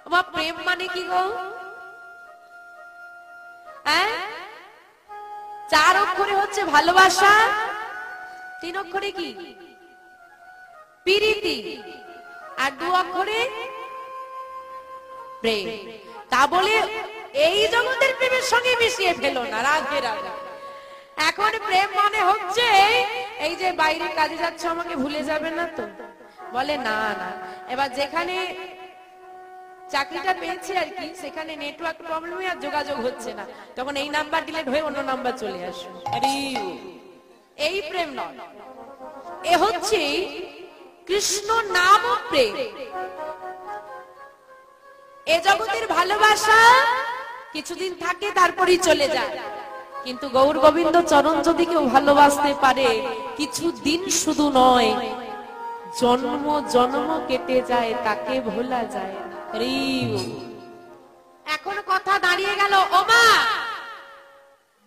আমার প্রেম মানে কি গো? হ্যাঁ, 4 অক্ষরে হচ্ছে ভালোবাসা, 3 অক্ষরে কি প্রীতি, আর 2 অক্ষরে প্রেম। তা বলে এই জগতের প্রেমের সঙ্গে মিশিয়ে ফেলো না, রাধে রাধে। এখন প্রেম মানে হচ্ছে এই যে বাইরে কাজে যাচ্ছ, আমাকে ভুলে যাবে না তো? বলে না না। এবার যেখানে চাকরিটা পেয়েছি আর কি, সেখানে নেটওয়ার্ক প্রবলেমে আর যোগাযোগ হচ্ছে না, তখন এই নাম্বার ডিলিট হয়ে অন্য নাম্বার চলে আসে। এই প্রেম নয়, এ হচ্ছে কৃষ্ণ নাম প্রেম। এ জগতের ভালোবাসা কিছুদিন থাকে, তারপরেই চলে যায়। কিন্তু গৌর গোবিন্দ চরণ যদি কেউ ভালোবাসতে পারে, কিছুদিন শুধু নয়, জন্ম জন্ম কেটে যায়, তাকে ভোলা যায়। এখন কথা দাঁড়িয়ে গেল, ওমা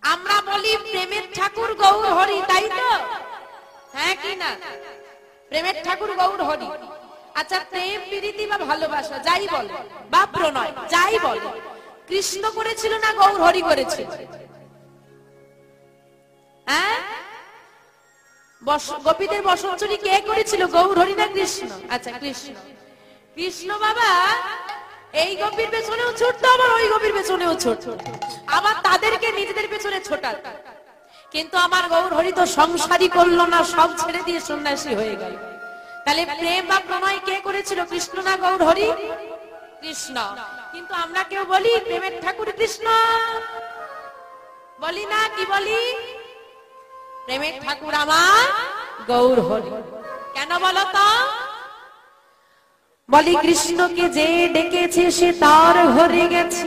আমরা বলি প্রেমের ঠাকুর গৌর হরি, তাই তো? হ্যাঁ কি না? প্রেমের ঠাকুর গৌর হরি। আচ্ছা, প্রেম প্রীতি বা ভালোবাসা যাই বলে বা প্রণয় যাই বলে, কৃষ্ণ করেছিল না গৌর হরি করেছিল? হ্যাঁ, গোপীদের বসন্তী কে করেছিল, গৌর হরি না কৃষ্ণ? আচ্ছা কৃষ্ণ। কৃষ্ণ বাবা এই গোপীর পেছনেও ছুটতো, আবার ওই গোপীর পেছনেও ছুটতো, আবার তাদেরকে নিজেদের পেছনে ছোটাত। কিন্তু আমার গৌর হরি তো সংসারই করলো না, সব ছেড়ে দিয়ে সন্ন্যাসী হয়ে গেল। তাহলে প্রেম বা প্রণয় কে করেছিল, কৃষ্ণ না গৌর হরি? কৃষ্ণ। কিন্তু আমরা কেউ বলি প্রেমের ঠাকুর কৃষ্ণ, বলি না? কি বলি? প্রেমের ঠাকুর আমার গৌর হরি। কেন বলো তো? বলি কৃষ্ণকে যে ডেকেছে সে তার ঘরে গেছে,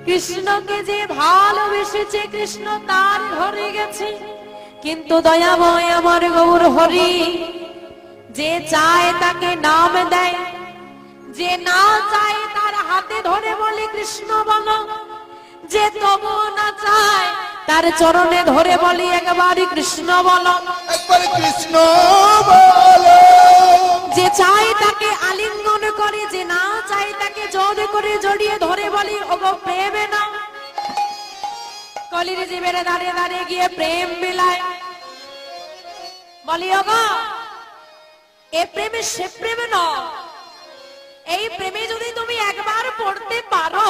কৃষ্ণকে যে ভালোবেসেছে কৃষ্ণ তার ঘরে গেছে। কিন্তু দয়াময় আমার গৌর হরি যে চায় তাকে নাম দেয়, যে না চায় তার হাতে ধরে বলে কৃষ্ণ বলো, যে তবু না চায় তার চরণে ধরে বলি একবারই কৃষ্ণ বলো, একবার কৃষ্ণ বলো। যে চায় তাকে আলিঙ্গন করে, যে না চায় তাকে জোর করে জড়িয়ে ধরে বলি ওগো প্রেমে না। কলির জীবের দাঁড়িয়ে দাঁড়িয়ে গিয়ে প্রেম বিলায়, বলি ওগো এ প্রেমে সে প্রেমে নয়, এই প্রেমে যদি তুমি একবার পড়তে পারো,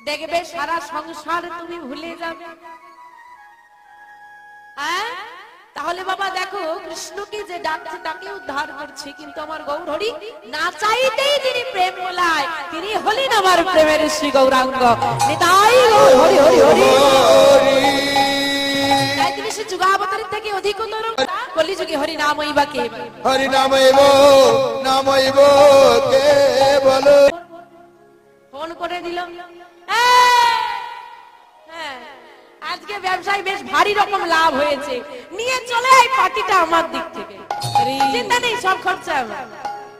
দেখবে সারা সংসার তুমি ভুলে যাবে। হ্যাঁ, তাহলে বাবা দেখো, কৃষ্ণকে যে ডাকছে তাকে উদ্ধার করছে, কিন্তু আমার গৌর হরি না চাইতেই যিনি প্রেম বলায়, তিনি হলেন আমার প্রেমের শ্রী গৌরাঙ্গ। নিতাই গৌর হরি হরি হরি। তাই তিনি সে যুগাবতারের থেকে অধিকতর কলিযুগে হরি নামই বা কে, হরি নামইব নামইব কে বলো। ফোন করে দিল, হ্যাঁ আজকে ব্যবসায় বেশ ভারী রকম লাভ হয়েছে, নিয়ে চলে এই পার্টিটা আমার দিক থেকে, চিন্তা নেই, সব খরচা আমার।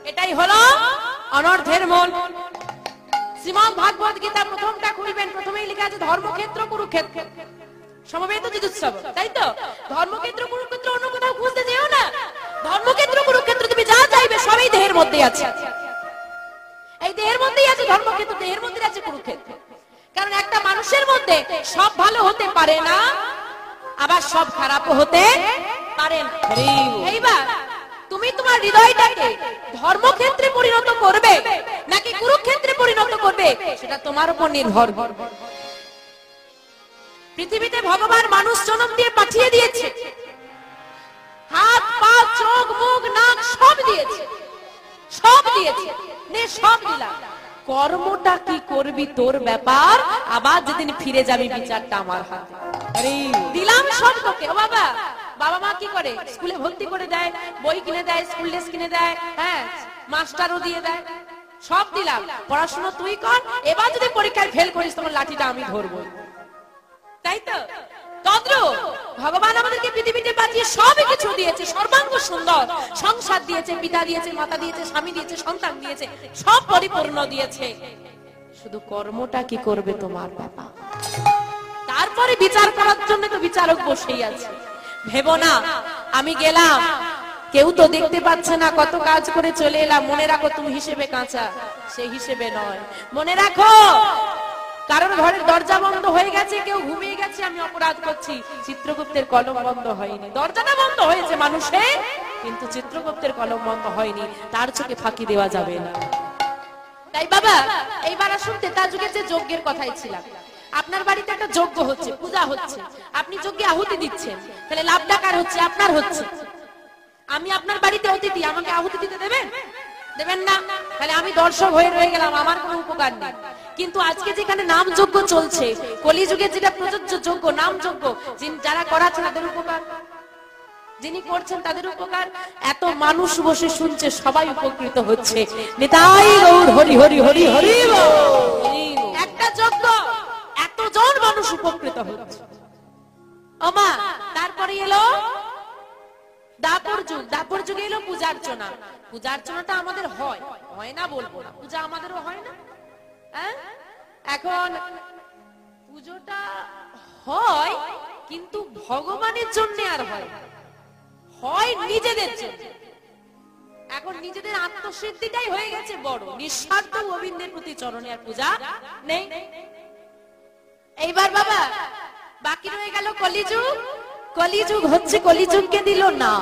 এটাই হলো অনর্থের মূল। শ্রীমদ্ ভাগবত গীতা প্রথমটা খুলবেন, প্রথমেই লেখা আছে ধর্মক্ষেত্র কুরুক্ষেত্র সমবেত যুদ্ধোৎসব, তাই তো? ধর্মক্ষেত্র কুরুক্ষেত্র অন্য কোথাও খুঁজতে যেও না, ধর্মক্ষেত্র কুরুক্ষেত্র তুমি যা চাইবে সবই দেহের মধ্যে আছে। এই দেহের মধ্যেই আছে ধর্মক্ষেত্র, দেহের মধ্যে আছে কুরুক্ষেত্র। কারণ একটা মানুষের মধ্যে সব ভালো হতে পারে না, আবার সব খারাপও হতে পারে না। এইবার তুমি তোমার হৃদয়টাকে ধর্মক্ষেত্রে পরিণত করবে নাকি কুরুক্ষেত্রে পরিণত করবে, সেটা তোমার উপর নির্ভর। পৃথিবীতে ভগবান মানুষ জন্ম দিয়ে পাঠিয়ে দিয়েছে, হাত পা চোখ মুখ নাক সব দিয়েছে, সব দিয়েছে, নে সব দিলাম। কর্মটা কি করবি তোর ব্যাপার, আবার যেদিন ফিরে যাবি বিচারটা আমার হাতে। দিলাম সব তোকে। ও বাবা, বাবা মা কি করে, স্কুলে ভর্তি করে দেয়, বই কিনে দেয়, স্কুল ড্রেস কিনে দেয়, হ্যাঁ মাস্টারও দিয়ে দেয়, সব দিলাম, পড়াশোনা তুই কর, এবার যদি পরীক্ষায় ফেল করিস তোমার লাঠিটা আমি ধরবো, তাই তো? তদ্রূপ ভগবান আমাদেরকে পৃথিবীতে পাঠিয়ে সবই কিছু দিয়েছে, সর্বাঙ্গ সুন্দর সংসার দিয়েছে, পিতা দিয়েছে, মাতা দিয়েছে, স্বামী দিয়েছে, সন্তান দিয়েছে, সব পরিপূর্ণ দিয়েছে। শুধু কর্মটা কি করবে তোমার ব্যাপার। তারপরে বিচার করার জন্য তো বিচারক বসেই আছে। ভেবো না আমি গেলাম কেউ তো দেখতে পাচ্ছে না, কত কাজ করে চলে এলাম। মনে রাখো তুমি হিসেবে কাঁচা, সেই হিসেবে নয়। মনে রাখো কারণ ঘরের দরজা বন্ধ হয়ে গেছে, কেউ ঘুমিয়ে গেছে, আমি অপরাধ করছি। চিত্রগুপ্তের কলম বন্ধ হয়নি, দরজাটা বন্ধ হয়েছে মানুষের, কিন্তু চিত্রগুপ্তের কলম বন্ধ হয়নি। তার চোখে ফাঁকি দেওয়া যাবে না। তাই বাবা এইবার আসুন তেতা যুগের যে যজ্ঞের কথাই ছিলাম। আপনার বাড়িতে একটা যজ্ঞ হচ্ছে, পূজা হচ্ছে, আপনি যজ্ঞে আহুতি দিচ্ছেন, তাহলে লাভটা কার হচ্ছে? আপনার হচ্ছে। আমি আপনার বাড়িতে অতিথি, আমাকে আহুতি দিতে দেবেন? দেবেন না। তাহলে আমি দর্শক হয়ে রয়ে গেলাম, আমার কোনো উপকার নেই। কিন্তু আজকে যেখানে নাম যজ্ঞ চলছে, কলিযুগে যেটা প্রযোজ্য যজ্ঞ, নাম যজ্ঞ, যারা করাচ্ছে তাদের উপকার, যিনি করছেন তাদের উপকার। এত মানুষ বসে শুনছে, সবাই উপকৃত হচ্ছে। নিতাই গৌর হরি হরি হরি হরি একটা যজ্ঞ, এতজন মানুষ উপকৃত হচ্ছে। ওমা তারপরে এলো দাপর যুগ। দাপর যুগে এলো পূজার্চনা। পূজার্চনাটা আমাদের হয়, হয় না বলবো না, পূজা আমাদেরও হয় না। এখন পুজোটা হয় কিন্তু ভগবানের জন্য আর হয়, হয় নিজেদের জন্য। এখন নিজেদের আত্মসিদ্ধিটাই হয়ে গেছে বড়, নিঃস্বার্থ গোবিন্দের প্রতি চরণে আর পূজা নেই। এইবার বাবা বাকি রয়ে গেল কলিযুগ। কলিযুগ হচ্ছে, কলিযুগকে দিল না।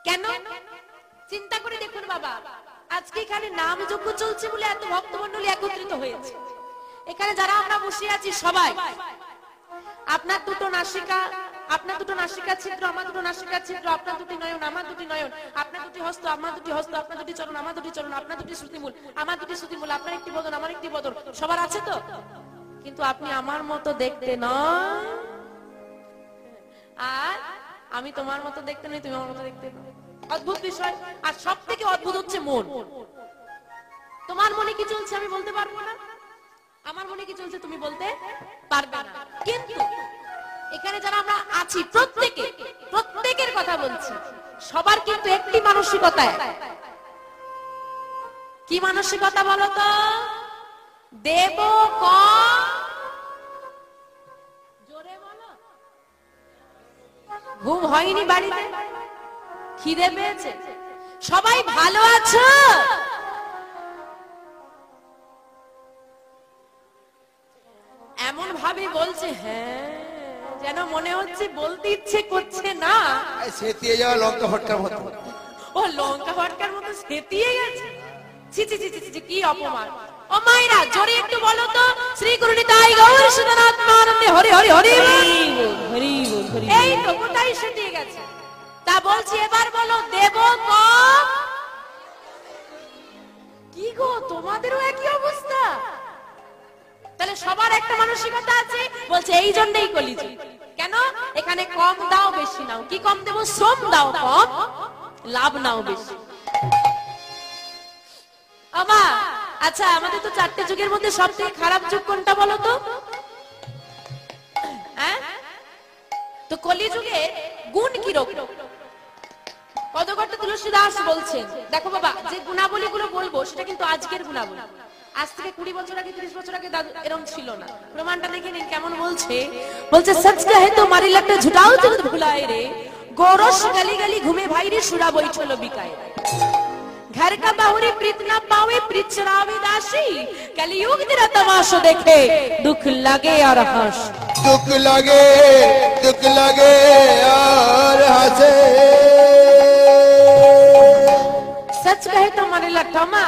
কেন? চিন্তা করে দেখুন বাবা, আজকে এখানে নাম যজ্ঞ চলছে বলে এত ভক্তমণ্ডলী একত্রিত হয়েছে। এখানে যারা আমরা বসে আছি সবাই, আপনার দুটো নাসিকা, আপনার দুটো নাসিকা ছিদ্র, আমার দুটো নাসিকা ছিদ্র, আপনার দুটি নয়ন, আমার দুটি নয়ন, আপনার দুটি হস্ত, আমার দুটি হস্ত, আপনার দুটি চরণ, আমার দুটি চরণ, আপনার দুটি শ্রুতিমূল, আমার দুটি শ্রুতিমূল, আপনার একটি বদন, আমার একটি বদন, সবার আছে তো? কিন্তু আপনি আমার মতো দেখতে নয়, আর আমি তোমার মতো দেখতে নই, তুমি আমার মতো দেখতে নয়। অদ্ভুত বিষয়। আর সব থেকে অদ্ভুত হচ্ছে মন। তোমার মনে কি চলছে আমি বলতে পারবো না, আমার মনে কি চলছে তুমি বলতে পারবে না। কিন্তু এখানে যারা আমরা আছি প্রত্যেকের কথা বলছি, সবার কিন্তু একটি মানসিকতা। কি মানসিকতা বলো তো? দেব কম, জোরে বলো। ঘুম হয়নি বাড়িতে, খিদে পেয়েছে, সবাই ভালো আছো? এমন ভাবে বলছে, হ্যাঁ, যেন মনে হচ্ছে বলতে ইচ্ছে করছে না। সেতিয়ে যাওয়া লঙ্কা ফটকার মতো। ও লঙ্কা ফটকার মতো সেতিয়ে গেছে। ছি ছি ছি ছি, কি অপমান। ও মায়েরা জোরে একটু বলো তো, শ্রী গুরু নিতাই গৌর সুদানাত্মানন্দে হরি হরি হরি হরি হরি। এই তো কোথায় সেতিয়ে গেছে। তা বলছি এবার বলো, দেব কম। কি গো তোমাদেরও একই অবস্থা? তাহলে সবার একটা মানসিকতা আছে, বলছে এই জন্যই কলিযুগ। কেন? এখানে কম দাও বেশি নাও। কি কম দেবো? শ্রম দাও কম, লাভ নাও বেশি। আমা আচ্ছা, আমাদের তো চারটে যুগের মধ্যে সবথেকে খারাপ যুগ কোনটা বলো তো? তো কলিযুগে গুণ কি রকম? পদকর্ত তুলসীদাস বলছেন, দেখো বাবা, যে গুণাবলী গুলো বলবো সেটা কিন্তু আজকের গুণাবলী। আজ থেকে 20 বছর আগে 30 বছর আগে এরকম ছিল না। প্রমাণটা দেখে নিন কেমন বলছে। বলছে সচ কহে তো মারি লাগতে ঝুটাও জগৎ ভুলায় রে, গোরস গলি গলি ঘুমে ভাই রে, সুরা বইছিল বিকায়। घर का बाहुरी प्रीत न पावे, प्रीत चरावे दासी, कलयुग तेरा तमाशा देखे, दुख लगे और हंस। दुख लगे और हंसे। सच कहे तो माने लठमा,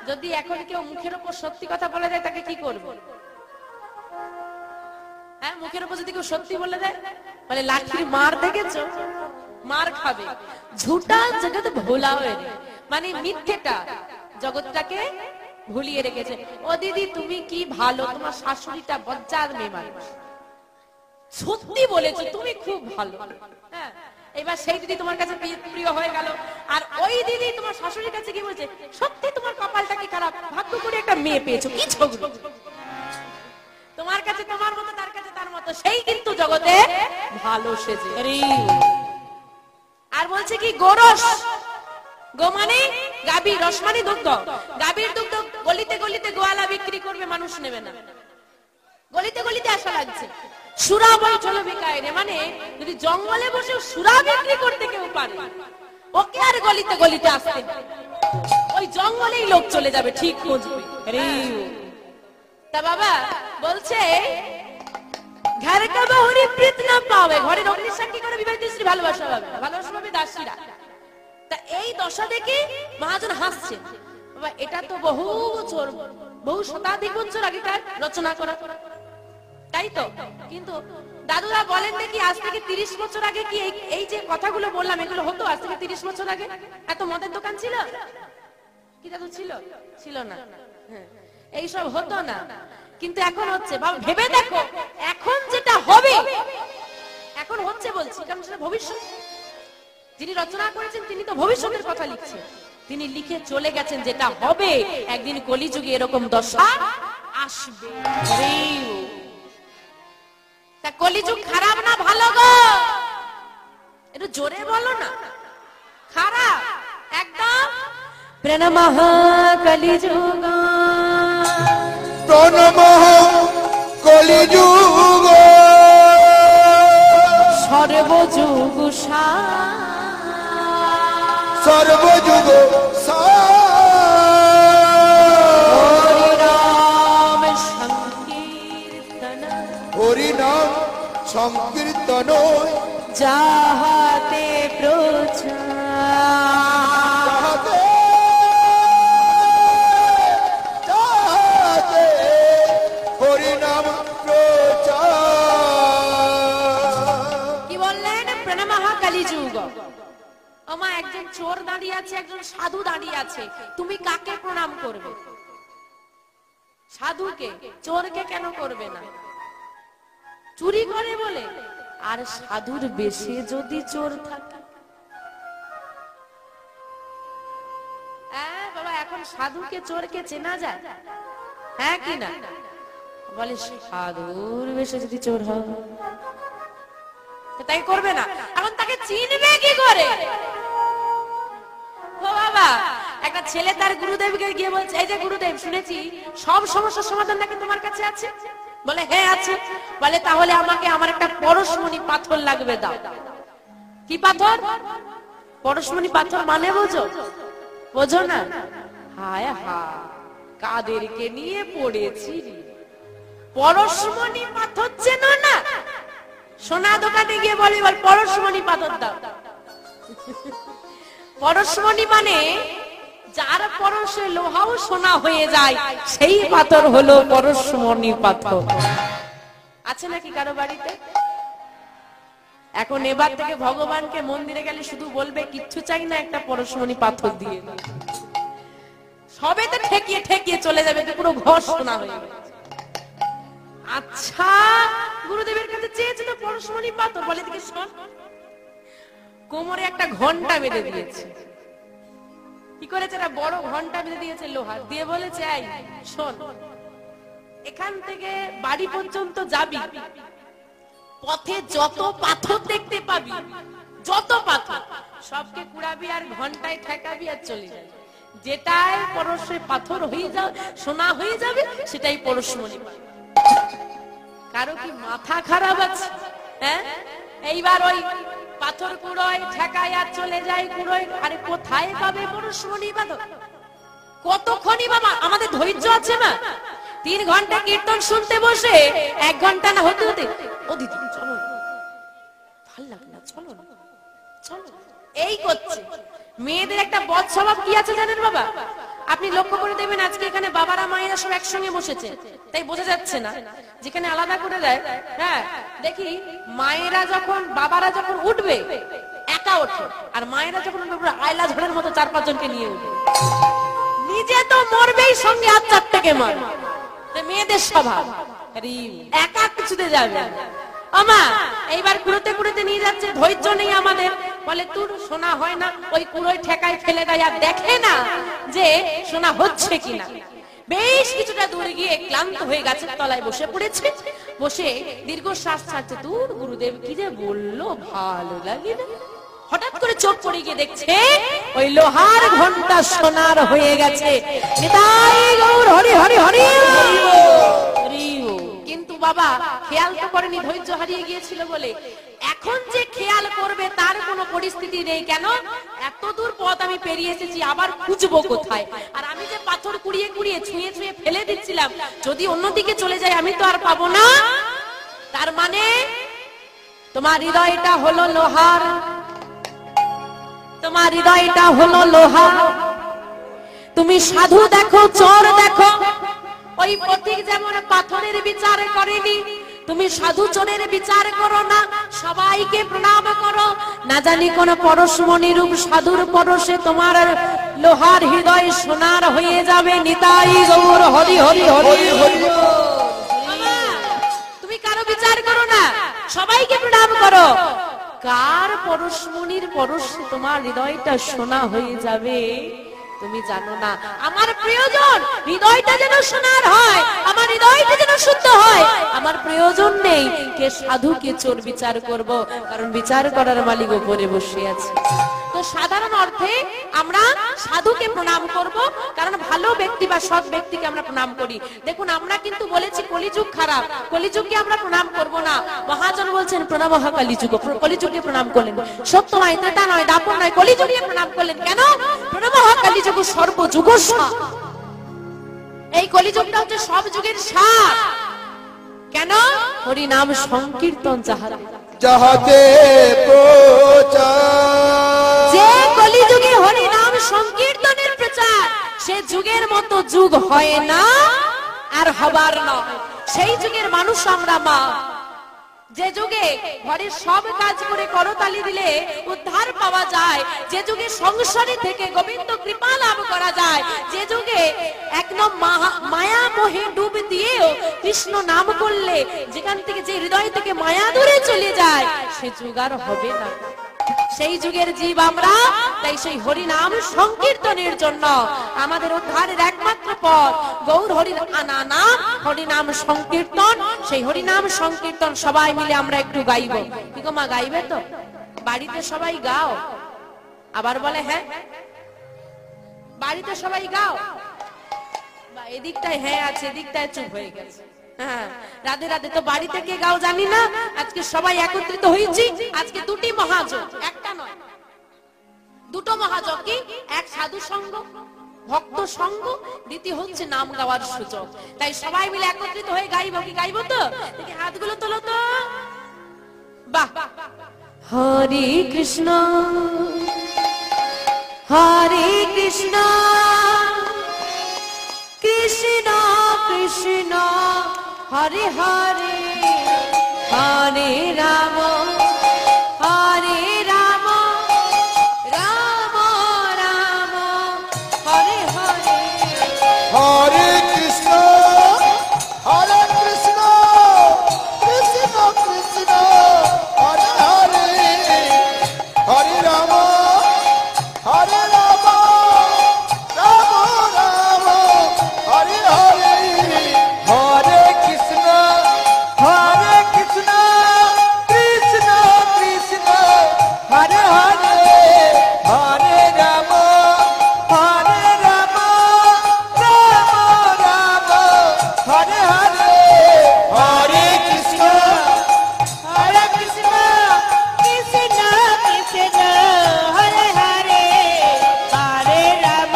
যদি এখন কেউ মুখের উপর সত্যি কথা বলে দেয় তাকে কি করব? হ্যাঁ, মুখের উপর যদি কেউ সত্যি বলে দেয়, বলে লাঠির মার দেখেছো, মার খাবে। ঝুটা জগৎ ভোলা হয়ে রে, মানে মিথ্যেটা জগৎটাকে ভুলিয়ে রেখেছে। ও দিদি তুমি কি ভালো, তোমার শাশুড়িটা বজ্জাত মেয়ে মানুষ, সত্যি বলেছো তুমি খুব ভালো। হ্যাঁ, এবার সেই দিদি তোমার কাছে প্রিয় হয়ে গেল, আর ওই দিদি তোমার শাশুড়ির কাছে কি বলছে, সত্যি তোমার কপালটা কি খারাপ, ভাগ্য করে একটা মেয়ে পেয়েছো, কি ঝগড়া। তোমার কাছে তোমার মতো, তার কাছে তার মতো, সেই কিন্তু জগতে ভালো সেজে। আর বলছে কি গোরস, গো মানে গাভী, রস মানে দুগ্ধ, গাভীর দুগ্ধ গলিতে গলিতে গোয়ালা বিক্রি করবে, মানুষ নেবে না। গলিতে গলিতে আসা লাগছে, সুরা বৈঠল বিকায় রে, মানে যদি জঙ্গলে বসে সুরা বিক্রি করতে কেউ পারে, ওকে আর গলিতে গলিতে আসতে ওই জঙ্গলেই লোক চলে যাবে, ঠিক বুঝবে। তা বাবা বলছে ঘর কা বহুরি প্রীত না পাবে, ঘরের অগ্নির সাক্ষী করে বিবাহিত স্ত্রী ভালোবাসা পাবে, ভালোবাসা পাবে দাসীরা। তা এই দশা দেখে মহাজন হাসছে। বাবা এটা তো বহু বছর, বহু শতাধিক বছর আগেকার রচনা করা, তাই তো? কিন্তু দাদুরা বলেন দেখি আজ থেকে 30 বছর আগে কি এই যে কথাগুলো বললাম এগুলো হতো? আজ থেকে 30 বছর আগে এত মদের দোকান ছিল কি দাদু? ছিল না। এইসব হতো না, কিন্তু এখন হচ্ছে। বাবা ভেবে দেখো, এখন যেটা হবে, এখন হচ্ছে বলছি, কারণ সেটা ভবিষ্যৎ। যিনি রচনা করেছেন তিনি তো ভবিষ্যতের কথা লিখছেন, তিনি লিখে চলে গেছেন যেটা হবে। একদিন কলিযুগে এরকম দশা আসবে। তা কলিযুগ খারাপ না ভালো গো? একটু জোরে বলো না। খারাপ একদম। প্রণামঃ কলিযুগ, প্রণামঃ কলিযুগ, সর্বযুগ সর্বযুগ হরি নাম সংকীর্তন, হরি নাম সংকীর্তন, যাহাতে প্রচার, হরি নাম প্রচার। কি বললেন? প্রণামঃ কলিযুগ। আমা একজন চোর দাঁড়িয়ে আছে, একজন সাধু দাঁড়িয়ে আছে, তুমি কাকে প্রণাম করবে? সাধুকে। চোরকে কেন করবে না? চুরি করে বলে? আর সাধুর বেশে যদি চোর থাকে? বাবা এখন সাধুকে চোরকে চেনা যায়? হ্যাঁ কি না? বলে সাধুর বেশে যদি চোর হয় তাই করবে না। এখন তাকে চিনবে কি করে? ও বাবা, একটা ছেলে তার গুরুদেবকে গিয়ে বলছে, এই যে গুরুদেব শুনেছি সব সমস্যার সমাধান নাকি তোমার কাছে আছে। বলে হ্যাঁ আছে। বলে তাহলে আমাকে আমার একটা পরশমণি পাথর লাগবে, দাও। কি পাথর? পরশমণি পাথর মানে বোঝো? বোঝো না? হায় হায়, কাদেরকে নিয়ে পড়েছি। পরশমণি পাথর চেনো না? সোনা দোকানে গিয়ে বলে বল পরশমণি পাথর দাও। পরশমণি মানে যার পরশে লোহাও সোনা হয়ে যায়, সেই পাথর হলো পরশমণি পাথর। আছে নাকি কারো বাড়িতে? এখন এবার থেকে ভগবানকে মন্দিরে গেলে শুধু বলবে কিচ্ছু চাই না, একটা পরশমণি পাথর দিয়ে। সবে তো ঠেকিয়ে ঠেকিয়ে চলে যাবে, তো পুরো ঘর সোনা হয়ে যাবে। আচ্ছা গুরুদেবের কাছে চেয়েছে তো পরশমণি পাথর, বলে দিকে শোন, কোমরে একটা ঘন্টা বেঁধে দিয়েছে। কি করেছে? একটা বড় ঘন্টা বেঁধে দিয়েছে লোহার দিয়ে, বলেছে এই শোন, এখান থেকে বাড়ি পর্যন্ত যাবি, পথে যত পাথর দেখতে পাবি, যত পাথর সবকে কুড়াবি আর ঘন্টায় ঠেকাবি আর চলে যাবি। যেটাই পরশে পাথর হয়ে যাবে, সোনা হয়ে যাবে, সেটাই পরশমণি পাথর। কারো কি মাথা খারাপ আছে? হ্যাঁ, এইবার ওই পাথর কুড়োয় ঠেকায় আর চলে যায় কুড়োয়। আরে কোথায় পাবে পরশমণি পাথর? কতক্ষণই বাবা আমাদের ধৈর্য আছে না? 3 ঘন্টা কীর্তন শুনতে বসে 1 ঘন্টা না হতে হতে ও দিদি চলো, ভাল লাগে না, চলো চলো, এই করছে। মেয়েদের একটা বদ স্বভাব কি আছে জানেন বাবা? আপনি লক্ষ্য করে দেবেন, আজকে এখানে বাবারা মায়েরা সব একসঙ্গে বসেছে, তাই বোঝা যাচ্ছে না। যেখানে আলাদা করে দেয়, হ্যাঁ দেখি মায়েরা যখন, বাবারা যখন উঠবে একা ওঠে, আর মায়েরা যখন উঠবে আয়লা ঝড়ের মতো 4-5 জনকে নিয়ে উঠবে। নিজে তো মরবেই, সঙ্গে হাত 4 থেকে মার। মেয়েদের স্বভাব একা কিছুতে যাবে। আমা এইবার কুড়োতে কুড়োতে নিয়ে যাচ্ছে, ধৈর্য নেই আমাদের। বলে তোর সোনা হয় না, ওই কুড়োয় ঠেকায় ফেলে দেয়, আর দেখে না যে সোনা হচ্ছে কিনা। বেশ কিছুটা দূরে গিয়ে ক্লান্ত হয়ে গাছের তলায় বসে পড়েছে। বসে দীর্ঘশ্বাস ছাড়ছে, তোর গুরুদেব কি যে বললো ভালো লাগে না। হঠাৎ করে চোখ পড়ে গিয়ে দেখছে ওই লোহার ঘন্টা সোনার হয়ে গেছে। নিতাই গৌর হরি হরি হরি। কিন্তু বাবা খেয়াল তো করেনি, ধৈর্য হারিয়ে গিয়েছিল বলে। এখন যে খেয়াল করবে তার কোনো পরিস্থিতি নেই। কেন? এত দূর পথ আমি পেরিয়ে এসেছি, আবার খুঁজবো কোথায়? আর আমি যে পাথর কুড়িয়ে কুড়িয়ে ছুঁয়ে ছুঁয়ে ফেলে দিচ্ছিলাম, যদি অন্যদিকে চলে যায় আমি তো আর পাবো না। তার মানে তোমার হৃদয়টা হলো লোহার, তোমার হৃদয়টা হলো লোহা। তুমি সাধু দেখো, চোর দেখো, ওই পথিক যেমন পাথরের বিচার করেনি, তুমি সাধু চোরের বিচার করো না, সবাইকে প্রণাম করো। না জানি কোন পরশমণি রূপ সাধুর পরশে তোমার লোহার হৃদয় সোনার হয়ে যাবে। নিতাই গৌর হরি হরি হরি হরি। তুমি কারো বিচার করো না, সবাইকে প্রণাম করো। কার পরশমণির পরশে তোমার হৃদয়টা সোনা হয়ে যাবে তুমি জানো না। আমার প্রিয়জন হৃদয়টা যেন সোনার হয়, আমার হৃদয়টা যেন শুদ্ধ হয়। আমার প্রয়োজন নেই কে সাধু কে চোর বিচার করব, কারণ বিচার করার মালিক উপরে বসে আছে। তো সাধারণ অর্থে আমরা সাধুকে প্রণাম করব, কারণ ভালো ব্যক্তি বা সৎ ব্যক্তিকে আমরা প্রণাম করি। দেখুন আমরা কিন্তু বলেছি কলিযুগ খারাপ, কলিযুগকে আমরা প্রণাম করব না। মহাজন বলছেন প্রণামঃ কলিযুগ, কলিযুগকে প্রণাম করলেন। সত্য নয়, ত্রেতা নয়, দাপর নয়, কলিযুগকে প্রণাম করলেন। কেন? প্রণামঃ কলিযুগ সর্বযুগস্য। এই কলিযুগটা হচ্ছে সব যুগের সার। কেন? হরি নাম সংকীর্তন যাহাতে প্রচার। যে কলিযুগে হরি নাম সংকীর্তনের প্রচার, সে যুগের মতো যুগ হয় না আর হবার নয়। সেই যুগের মানুষ আমরা মা। যে যুগে ঘরের সব কাজ করে করতালি দিলে উদ্ধার পাওয়া যায়, যে যুগে সংসারী থেকে গোবিন্দ কৃপা লাভ করা যায়, যে যুগে একদম মায়া মোহে ডুব দিয়েও কৃষ্ণ নাম করলে যেখান থেকে, যে হৃদয় থেকে মায়া দূরে চলে যায়, সে যুগ আর হবে না। সেই যুগের জীব আমরা। তাই সেই হরি নাম সংকীর্তনের জন্য আমাদের উদ্ধারের একমাত্র পথ গৌর হরির নাম, হরি নাম সংকীর্তন। সেই হরি নাম সংকীর্তন সবাই মিলে আমরা একটু গাইবো। কি গো মা, গাইবে তো? বাড়িতে সবাই গাও। আবার বলে হ্যাঁ, বাড়িতে সবাই গাও। এদিকটায় হ্যাঁ আছে, এদিকটায় চুপ হয়ে গেছে। হ্যাঁ, রাধে রাধে। তো বাড়ি থেকে গাও জানি না, আজকে সবাই একত্রিত হয়েছি। আজকে দুটি মহাযজ্ঞ, একটা নয়, দুটো মহাযজ্ঞ। কি? এক সাধু সঙ্গ, ভক্ত সঙ্গ, দ্বিতীয় হচ্ছে নাম গাওয়ার সুযোগ। তাই সবাই মিলে একত্রিত হয়ে গাইবো। কি গাইবো তো? দেখি হাতগুলো তোলো তো। বাহ। হরে কৃষ্ণ হরে কৃষ্ণ কৃষ্ণ কৃষ্ণ হরে হরে, হরে রাম হরে রাম, রাম রাম হরে হরে। হরে কৃষ্ণ হরে কৃষ্ণ কৃষ্ণ কৃষ্ণ হরে হরে, হরে রাম হরে রাম, রাম রাম হরে হরে। হরে কৃষ্ণ কৃষ্ণ কৃষ্ণ হরে হরে, হরে রাম রাম, রাম হরে হরে। হরে কৃষ্ণ কৃষ্ণ কৃষ্ণ কৃষ্ণ হরে হরে, হরে রাম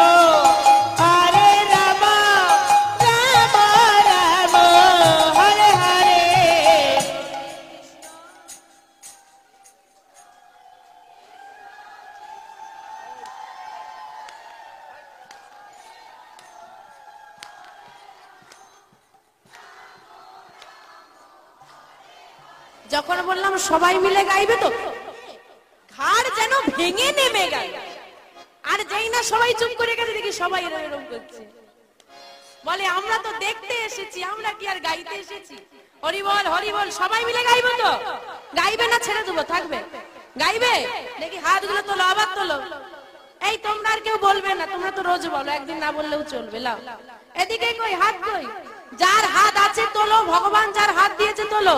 রাম, রাম রাম হরে হরে। যখন বললাম সবাই মিলে গাইবে তো ঘাড় যেন ভেঙে নেমে গেল। আর যেই না সবাই চুপ করে গেছে, দেখি সবাই এরকম করছে। বলে আমরা তো দেখতে এসেছি, আমরা কি আর গাইতে এসেছি? হরি বল হরি বল। সবাই মিলে গাইবো তো? গাইবে না ছেড়ে দেবো? থাকবে? গাইবে? দেখি হাতগুলো তোলো, আবার তোলো। এই তোমরা আর কেউ বলবে না, তোমরা তো রোজ বলো, একদিন না বললেও চলবে। লাও এদিকে কই হাত, কই যার হাত আছে তোলো। ভগবান যার হাত দিয়েছে তোলো,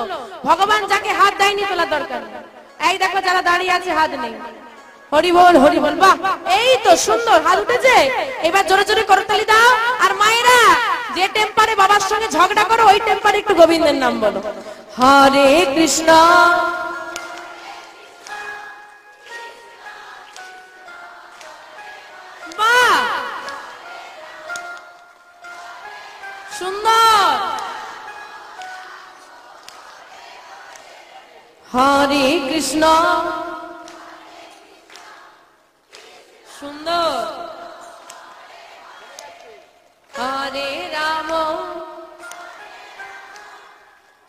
ভগবান যাকে হাত দেয়নি তোলা দরকার নেই। এই দেখো যারা দাঁড়িয়ে আছে হাত নেই। হরি বল হরি বল। বাহ, এই তো সুন্দর, হাত উঠেছে। এবার জোরে জোরে করতালি দাও। আর মায়েরা যে টেম্পারে বাবার সঙ্গে ঝগড়া করো ওই টেম্পারে একটু গোবিন্দের নাম বলো। হরে কৃষ্ণ বাহ সুন্দর। হরে কৃষ্ণ সুন্দর। হরে রাম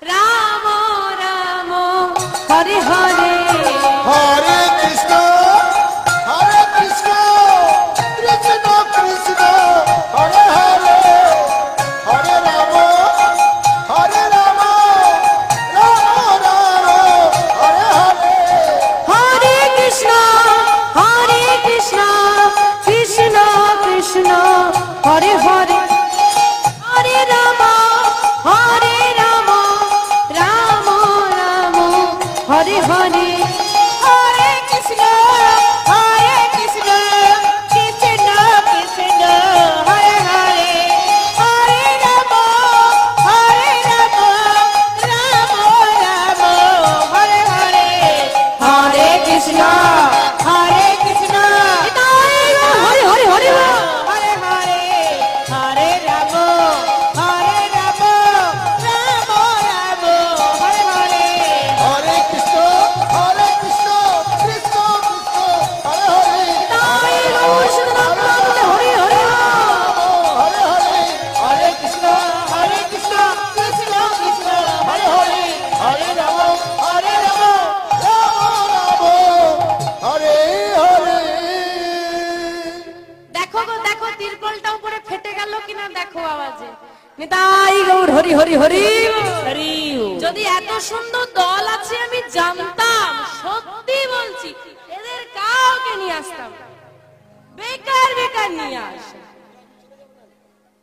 রাম রাম হরে হরে। হরে কৃষ্ণ কৃষ্ণ কৃষ্ণ হরে হরে, হরে রাম রাম রাম হরে হরে। হরে কৃষ্ণ কৃষ্ণ কৃষ্ণ হরে হরে, হরে রাম রাম রাম হরে হরে। হরে কৃষ্ণ কৃষ্ণ কৃষ্ণ হরে হরে, হরে রাম রাম রাম হরে হরে। হরে কৃষ্ণ হরে হরে হরে হরে হরে হরে, হরে রাম রাম রাম হরে হরে। হরে কৃষ্ণ কৃষ্ণ কৃষ্ণ হরে হরে, তাই গৌর শুধু নাম বলতে হরে হরে। হরে হরে। হরে কৃষ্ণ কৃষ্ণ কৃষ্ণ হরে হরে, হরে রাম রাম হরে হরে। দেখো গো দেখো, তিরপলটা উপরে ফেটে গেল কিনা দেখো আওয়াজে। নিতাই গৌর হরি হরি হরি হরি। যদি এত সুন্দর দল আছে আমি জানতাম, সত্যি বলছি এদের কাউকে নিয়ে আসতাম, বেকার নিয়ে আসে।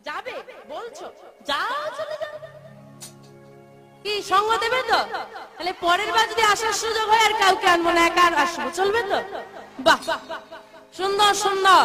যাবে বলছো, যাও চলে যাও। কি সঙ্গ দেবে তো? তাহলে পরের বার যদি আসার সুযোগ হয় আর কাউকে আনবো না, একা আসবো, চলবে তো? বাহ সুন্দর সুন্দর।